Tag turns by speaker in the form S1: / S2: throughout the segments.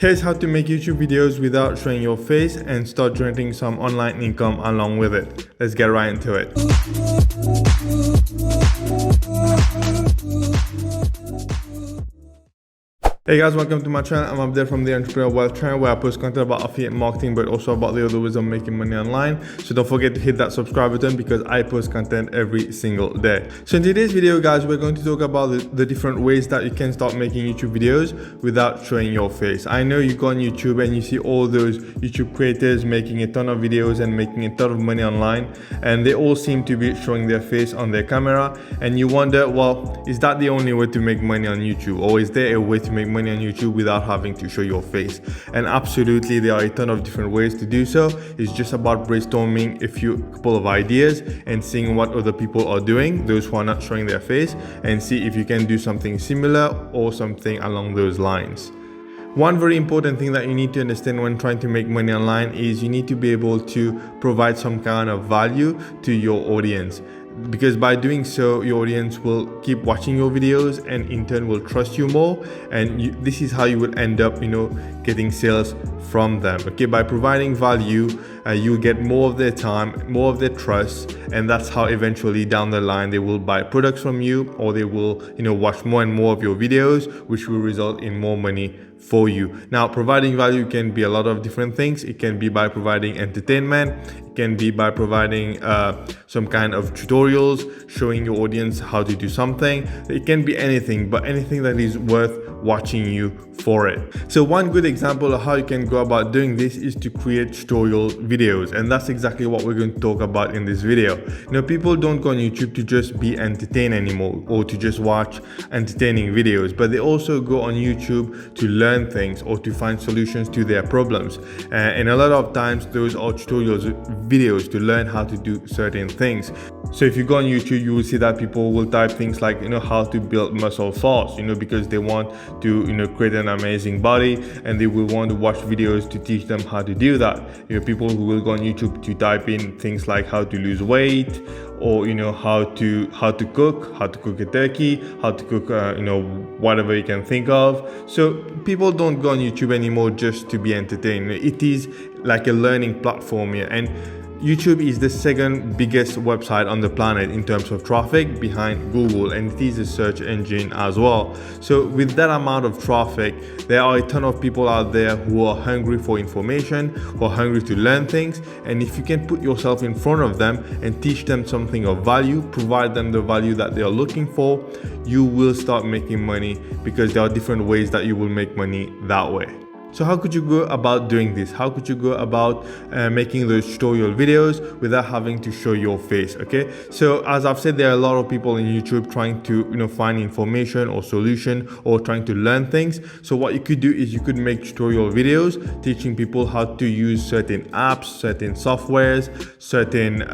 S1: Here's how to make YouTube videos without showing your face and start generating some online income along with it. Let's get right into it. Hey guys, welcome to my channel. I'm Abdel from the Entrepreneur Wealth channel, where I post content about affiliate marketing but also about the other ways of making money online. So don't forget to hit that subscribe button because I post content every single day. So in today's video guys, we're going to talk about the different ways that you can start making YouTube videos without showing your face. I know you go on YouTube and you see all those YouTube creators making a ton of videos and making a ton of money online, and they all seem to be showing their face on their camera, and you wonder, well, is that the only way to make money on YouTube, or is there a way to make money on YouTube without having to show your face? And absolutely, there are a ton of different ways to do so. It's just about brainstorming a couple of ideas and seeing what other people are doing, those who are not showing their face, and see if you can do something similar or something along those lines. One very important thing that you need to understand when trying to make money online is you need to be able to provide some kind of value to your audience, because by doing so, your audience will keep watching your videos and in turn will trust you more, and this is how you will end up getting sales from them. Okay, by providing value, you'll get more of their time, more of their trust, and that's how eventually down the line they will buy products from you, or they will watch more and more of your videos, which will result in more money for you. Now, providing value can be a lot of different things. It can be by providing entertainment. It can be by providing some kind of tutorials, showing your audience how to do something. It can be anything, but anything that is worth watching you for it. So one good example of how you can go about doing this is to create tutorial videos, and that's exactly what we're going to talk about in this video. People don't go on YouTube to just be entertained anymore, or to just watch entertaining videos, but they also go on YouTube to learn things or to find solutions to their problems. And a lot of times those are tutorials videos to learn how to do certain things. So if you go on YouTube, you will see that people will type things like how to build muscle fast, because they want to create an amazing body, and they will want to watch videos to teach them how to do that. People who will go on YouTube to type in things like how to lose weight, or how to cook a turkey, how to cook whatever you can think of. So people don't go on YouTube anymore just to be entertained. It is like a learning platform here, and YouTube is the second biggest website on the planet in terms of traffic, behind Google, and it is a search engine as well. So with that amount of traffic, there are a ton of people out there who are hungry for information, who are hungry to learn things, and if you can put yourself in front of them and teach them something of value, provide them the value that they are looking for, you will start making money, because there are different ways that you will make money that way. So how could you go about doing this? How could you go about making those tutorial videos without having to show your face? Okay, so as I've said, there are a lot of people in YouTube trying to find information or solution, or trying to learn things. So what you could do is you could make tutorial videos teaching people how to use certain apps, certain softwares, certain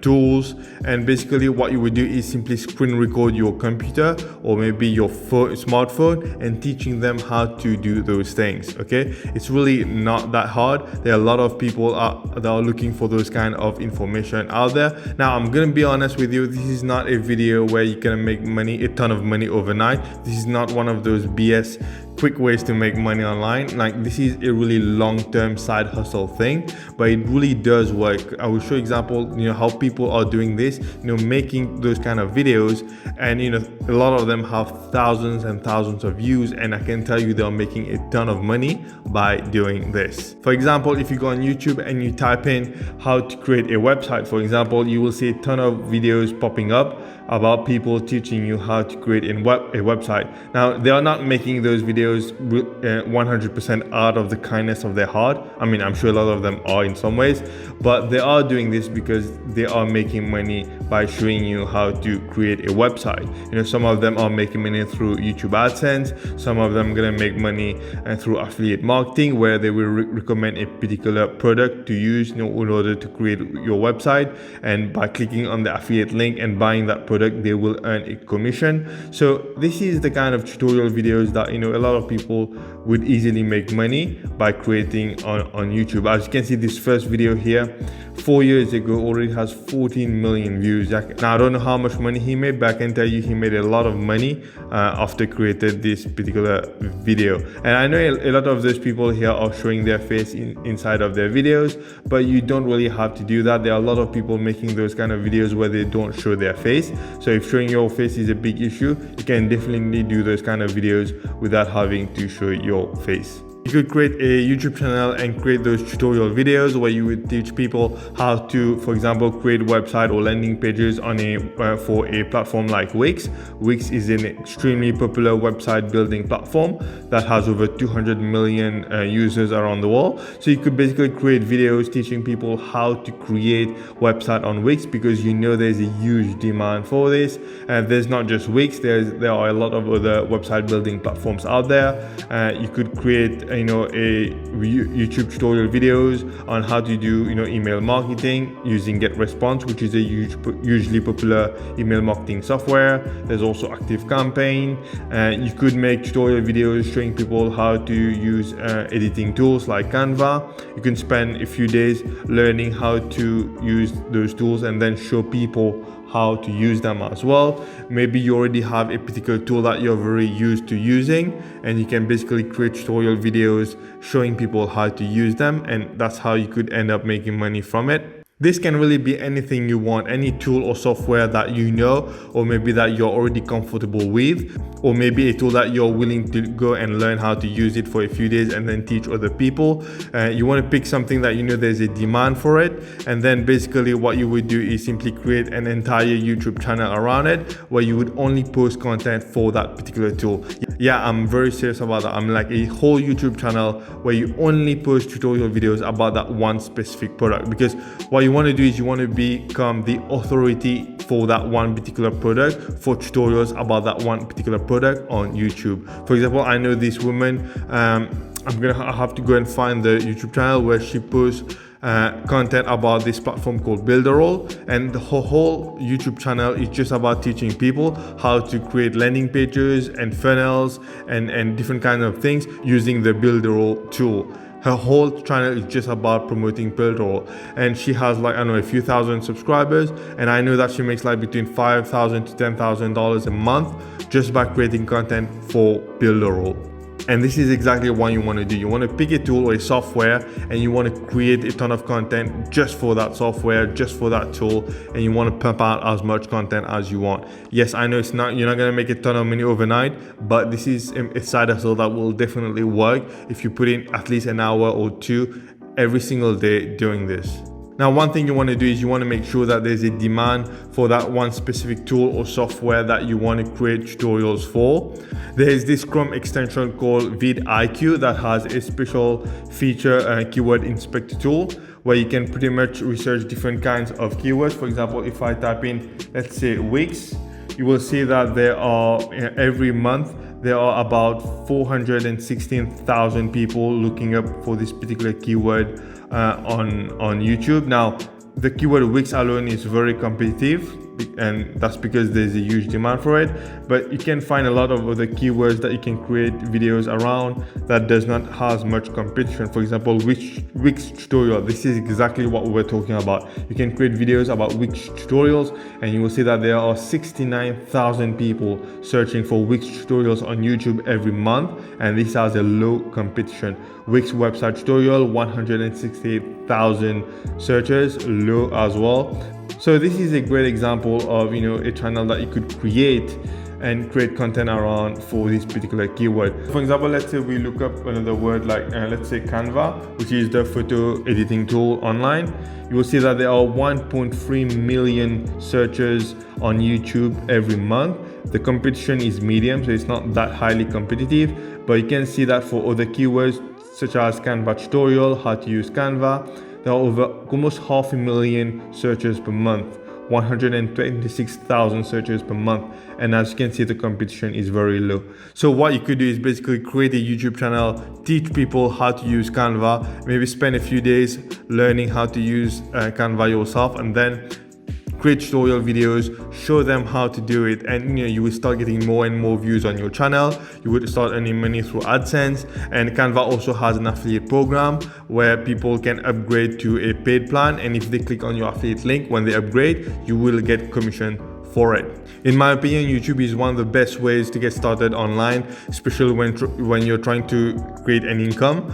S1: tools, and basically what you would do is simply screen record your computer or maybe your smartphone and teaching them how to do those things. Okay, it's really not that hard. There are a lot of people that are looking for those kind of information out there. Now, I'm gonna be honest with you, this is not a video where you're gonna make a ton of money overnight. This is not one of those BS quick ways to make money online. Like, this is a really long-term side hustle thing, but it really does work. I will show example how people are doing this, making those kind of videos, and a lot of them have thousands and thousands of views, and I can tell you they're making a ton of money by doing this. For example, if you go on YouTube and you type in how to create a website, for example, you will see a ton of videos popping up about people teaching you how to create a website. Now, they are not making those videos 100% out of the kindness of their heart. I mean, I'm sure a lot of them are in some ways, but they are doing this because they are making money by showing you how to create a website. Some of them are making money through YouTube AdSense. Some of them are gonna make money through affiliate marketing, where they will recommend a particular product to use in order to create your website, and by clicking on the affiliate link and buying that product, they will earn a commission. So this is the kind of tutorial videos that a lot of people would easily make money by creating on YouTube. As you can see, this first video here 4 years ago already has 14 million views. Now I don't know how much money he made, but I can tell you he made a lot of money after created this particular video. And I know a lot of those people here are showing their face inside of their videos, but you don't really have to do that. There are a lot of people making those kind of videos where they don't show their face. So if showing your face is a big issue, you can definitely do those kind of videos without having to show your face. You could create a YouTube channel and create those tutorial videos where you would teach people how to, for example, create website or landing pages on for a platform like Wix. Wix is an extremely popular website building platform that has over 200 million users around the world. So you could basically create videos teaching people how to create website on Wix, because you know there's a huge demand for this. And there's not just Wix, there are a lot of other website building platforms out there. You could create a YouTube tutorial videos on how to do email marketing using GetResponse, which is a hugely popular email marketing software. There's also ActiveCampaign. You could make tutorial videos showing people how to use editing tools like Canva. You can spend a few days learning how to use those tools and then show people how to use them as well. Maybe you already have a particular tool that you're very used to using, and you can basically create tutorial videos showing people how to use them, and that's how you could end up making money from it. This can really be anything you want, any tool or software that you know, or maybe that you're already comfortable with, or maybe a tool that you're willing to go and learn how to use it for a few days and then teach other people. You want to pick something that you know there's a demand for it, and then basically what you would do is simply create an entire YouTube channel around it where you would only post content for that particular tool. Yeah, I'm very serious about that. I'm like a whole YouTube channel where you only post tutorial videos about that one specific product, because what you want to do is you want to become the authority for that one particular product, for tutorials about that one particular product on YouTube. For example, I know this woman, I have to go and find the YouTube channel where she posts content about this platform called Builderall, and the whole YouTube channel is just about teaching people how to create landing pages and funnels and different kinds of things using the Builderall tool. Her whole channel is just about promoting Builderall, and she has like, I don't know, a few thousand subscribers, and I know that she makes like between $5,000 to $10,000 a month just by creating content for Builderall. And this is exactly what you want to do. You want to pick a tool or a software, and you want to create a ton of content just for that software, just for that tool, and you want to pump out as much content as you want. Yes, I know you're not going to make a ton of money overnight, but this is a side hustle that will definitely work if you put in at least an hour or two every single day doing this. Now, one thing you want to do is you want to make sure that there's a demand for that one specific tool or software that you want to create tutorials for. There's this Chrome extension called vidIQ that has a special feature, keyword inspector tool, where you can pretty much research different kinds of keywords. For example, if I type in, let's say, Wix, you will see that there are, every month, there are about 416,000 people looking up for this particular keyword on YouTube. Now, the keyword Wix alone is very competitive, and that's because there's a huge demand for it, but you can find a lot of other keywords that you can create videos around that does not have much competition. For example, Wix tutorial. This is exactly what we were talking about. You can create videos about Wix tutorials, and you will see that there are 69,000 people searching for Wix tutorials on YouTube every month, and this has a low competition. Wix website tutorial, 168,000 searches, low as well. So this is a great example of a channel that you could create and create content around for this particular keyword. For example, let's say we look up another word like let's say Canva, which is the photo editing tool online. You will see that there are 1.3 million searches on YouTube every month. The competition is medium, so it's not that highly competitive, but you can see that for other keywords such as Canva tutorial, how to use Canva, there are over almost 500,000 searches per month, 126,000 searches per month. And as you can see, the competition is very low. So what you could do is basically create a YouTube channel, teach people how to use Canva, maybe spend a few days learning how to use Canva yourself, and then create tutorial videos, show them how to do it, and you will start getting more and more views on your channel. You would start earning money through AdSense. And Canva also has an affiliate program where people can upgrade to a paid plan, and if they click on your affiliate link when they upgrade, you will get commission for it. In my opinion, YouTube is one of the best ways to get started online, especially when you're trying to create an income,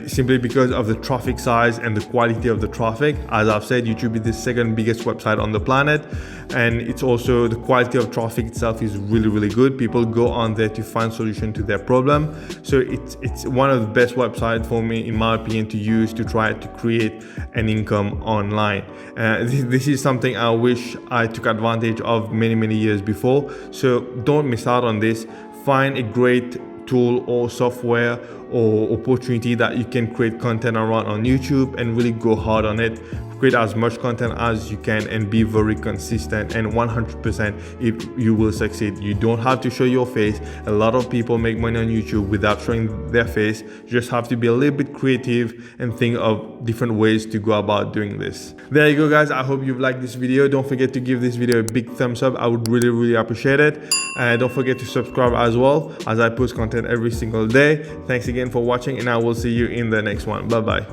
S1: simply because of the traffic size and the quality of the traffic. As I've said, YouTube is the second biggest website on the planet, and it's also the quality of traffic itself is really good. People go on there to find solution to their problem, so it's one of the best websites for me, in my opinion, to use to try to create an income online. This is something I wish I took advantage of many years before, so don't miss out on this. Find a great tool or software or opportunity that you can create content around on YouTube and really go hard on it. Create as much content as you can and be very consistent, and 100% you will succeed. You don't have to show your face. A lot of people make money on YouTube without showing their face. You just have to be a little bit creative and think of different ways to go about doing this. There you go, guys. I hope you've liked this video. Don't forget to give this video a big thumbs up. I would really appreciate it. And don't forget to subscribe as well, as I post content every single day. Thanks again for watching, and I will see you in the next one. Bye bye.